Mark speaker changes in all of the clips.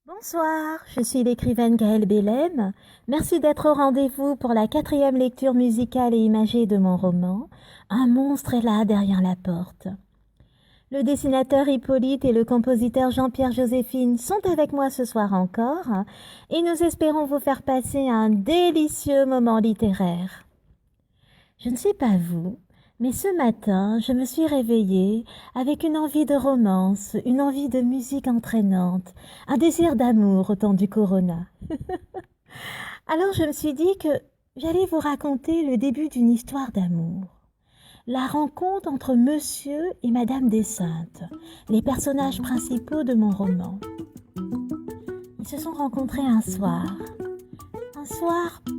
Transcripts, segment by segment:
Speaker 1: Bonsoir, je suis l'écrivaine Gaëlle Bellem. Merci d'être au rendez-vous pour la 4e lecture musicale et imagée de mon roman « Un monstre est là derrière la porte ». Le dessinateur Hippolyte et le compositeur Jean-Pierre Joséphine sont avec moi ce soir encore et nous espérons vous faire passer un délicieux moment littéraire. Je ne sais pas vous, mais ce matin, je me suis réveillée avec une envie de romance, une envie de musique entraînante, un désir d'amour au temps du corona. Alors je me suis dit que j'allais vous raconter le début d'une histoire d'amour. La rencontre entre Monsieur et Madame des Saintes, les personnages principaux de mon roman. Ils se sont rencontrés un soir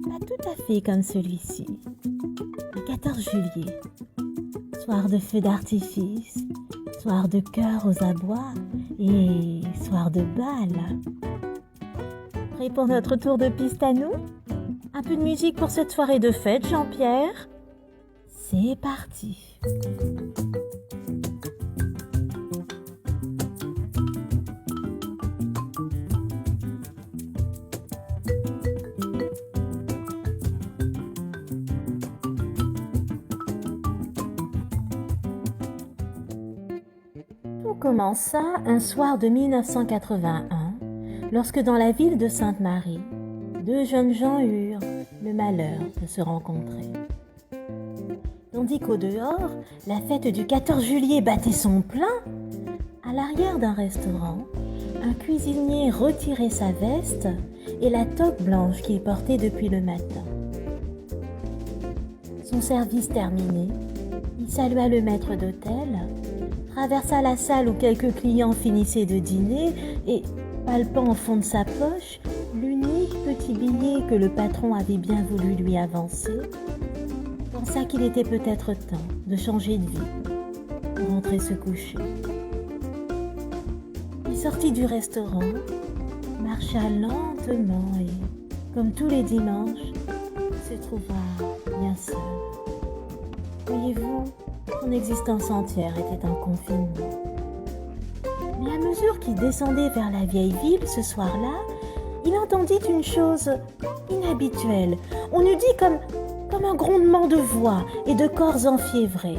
Speaker 1: pas tout à fait comme celui-ci, le 14 juillet. Soir de feux d'artifice, soir de cœur aux abois et soir de bal. Prêt pour notre tour de piste à nous? Un peu de musique pour cette soirée de fête, Jean-Pierre? C'est parti! Tout commença un soir de 1981, lorsque dans la ville de Sainte-Marie, deux jeunes gens eurent le malheur de se rencontrer. Tandis qu'au dehors, la fête du 14 juillet battait son plein, à l'arrière d'un restaurant, un cuisinier retirait sa veste et la toque blanche qu'il portait depuis le matin. Son service terminé, il salua le maître d'hôtel, traversa la salle où quelques clients finissaient de dîner et, palpant au fond de sa poche l'unique petit billet que le patron avait bien voulu lui avancer, pensa qu'il était peut-être temps de changer de vie pour rentrer se coucher. Il sortit du restaurant, marcha lentement et, comme tous les dimanches, se trouva bien seul. Voyez-vous, son existence entière était en confinement. Mais à mesure qu'il descendait vers la vieille ville ce soir-là, il entendit une chose inhabituelle. On eût dit comme un grondement de voix et de corps enfiévrés.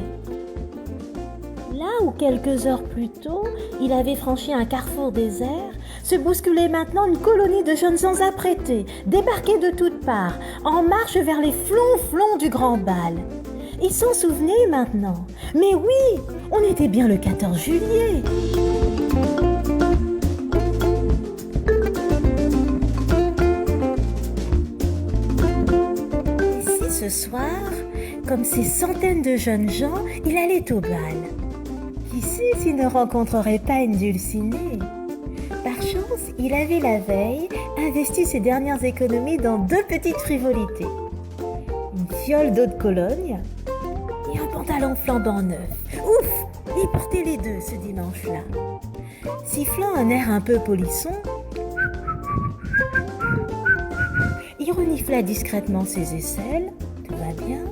Speaker 1: Là où quelques heures plus tôt, il avait franchi un carrefour désert, se bousculait maintenant une colonie de jeunes sans apprêtés, débarqués de toutes parts, en marche vers les flonflons du grand bal. Il s'en souvenait maintenant. Mais oui, on était bien le 14 juillet. Et si ce soir, comme ces centaines de jeunes gens, il allait au bal? Qui sait s'il ne rencontrerait pas une dulcinée? Par chance, il avait la veille investi ses dernières économies dans deux petites frivolités. Une fiole d'eau de Cologne et un pantalon flambant neuf. Ouf! Il portait les deux ce dimanche-là. Sifflant un air un peu polisson, il renifla discrètement ses aisselles, tout va bien,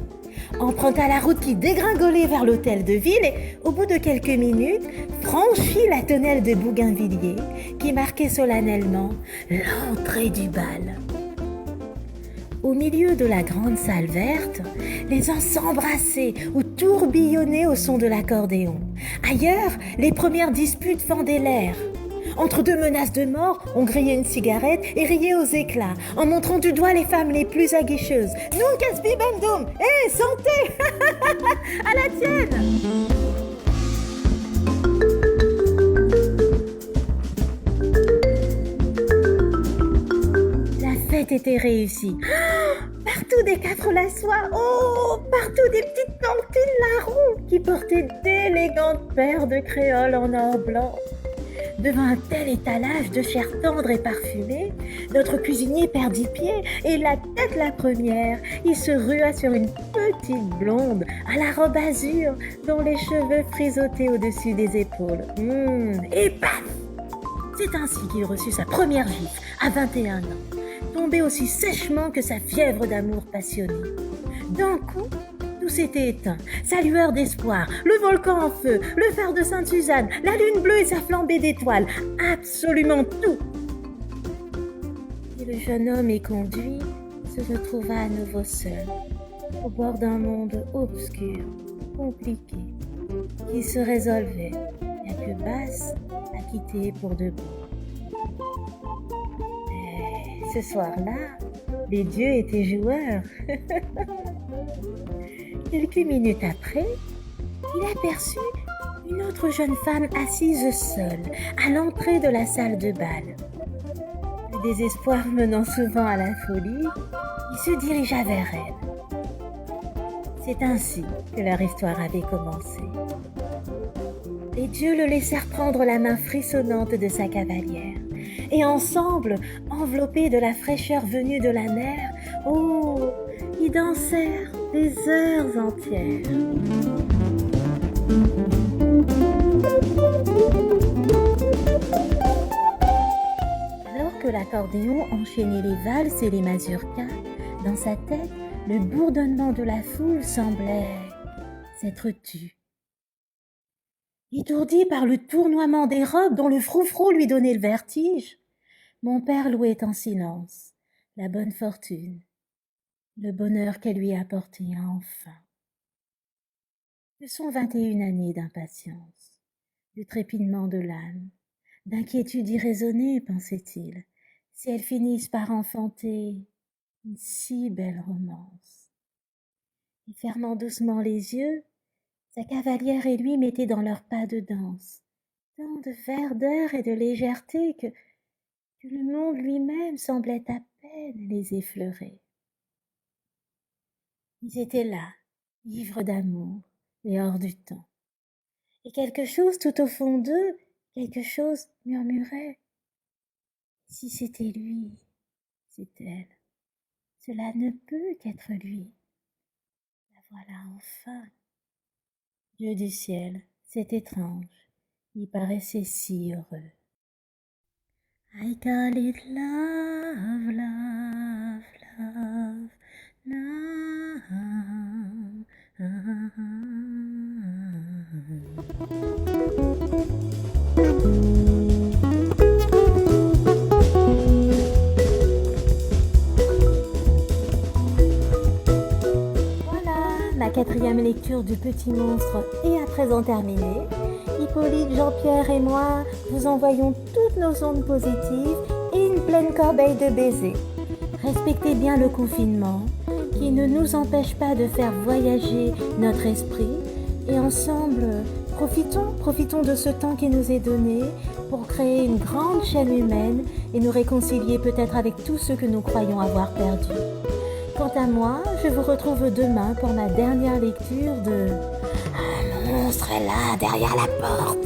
Speaker 1: emprunta la route qui dégringolait vers l'hôtel de ville et, au bout de quelques minutes, franchit la tonnelle de Bougainvilliers qui marquait solennellement l'entrée du bal. Au milieu de la grande salle verte, les uns s'embrassaient ou tourbillonnaient au son de l'accordéon. Ailleurs, les premières disputes fendaient l'air. Entre deux menaces de mort, on grillait une cigarette et riait aux éclats, en montrant du doigt les femmes les plus aguicheuses. « Nunc est bibendum ! Hé, santé ! À la tienne !» La fête était réussie. Partout des quatre la soie, oh, partout des petites tantines larrons qui portaient d'élégantes paires de créoles en or blanc. Devant un tel étalage de chair tendre et parfumée, notre cuisinier perdit pied et la tête la première, il se rua sur une petite blonde à la robe azur dont les cheveux frisotaient au-dessus des épaules. Et paf! C'est ainsi qu'il reçut sa première gifle à 21 ans, tombé aussi sèchement que sa fièvre d'amour passionné. D'un coup, tout s'était éteint. Sa lueur d'espoir, le volcan en feu, le phare de Sainte-Suzanne, la lune bleue et sa flambée d'étoiles, absolument tout. Et le jeune homme éconduit se retrouva à nouveau seul, au bord d'un monde obscur, compliqué, qui se résolvait, bien que basse, à quitter pour de bon. Et ce soir-là, les dieux étaient joueurs. Quelques minutes après, il aperçut une autre jeune femme assise seule à l'entrée de la salle de bal. Le désespoir menant souvent à la folie, il se dirigea vers elle. C'est ainsi que leur histoire avait commencé. Les dieux le laissèrent prendre la main frissonnante de sa cavalière, et ensemble, enveloppés de la fraîcheur venue de la mer, oh, ils dansèrent des heures entières. Alors que l'accordéon enchaînait les valses et les mazurkas, dans sa tête, le bourdonnement de la foule semblait s'être tu. Étourdi par le tournoiement des robes dont le froufrou lui donnait le vertige, mon père louait en silence la bonne fortune, le bonheur qu'elle lui apportait enfin. Ce sont 21 années d'impatience, de trépinement de l'âme, d'inquiétude irraisonnée, pensait-il, si elles finissent par enfanter une si belle romance. Et fermant doucement les yeux, sa cavalière et lui mettaient dans leurs pas de danse tant de verdeur et de légèreté que le monde lui-même semblait à peine les effleurer. Ils étaient là, ivres d'amour et hors du temps. Et quelque chose tout au fond d'eux, quelque chose murmurait. Si c'était lui, c'est elle. Cela ne peut qu'être lui. La voilà enfin. Dieu du ciel, c'est étrange, il paraissait si heureux. I call it love, love, love, La quatrième lecture du Petit Monstre est à présent terminée. Hippolyte, Jean-Pierre et moi vous envoyons toutes nos ondes positives et une pleine corbeille de baisers. Respectez bien le confinement qui ne nous empêche pas de faire voyager notre esprit et ensemble profitons de ce temps qui nous est donné pour créer une grande chaîne humaine et nous réconcilier peut-être avec tous ceux que nous croyons avoir perdus. Quant à moi, je vous retrouve demain pour ma dernière lecture de « Un monstre est là derrière la porte ».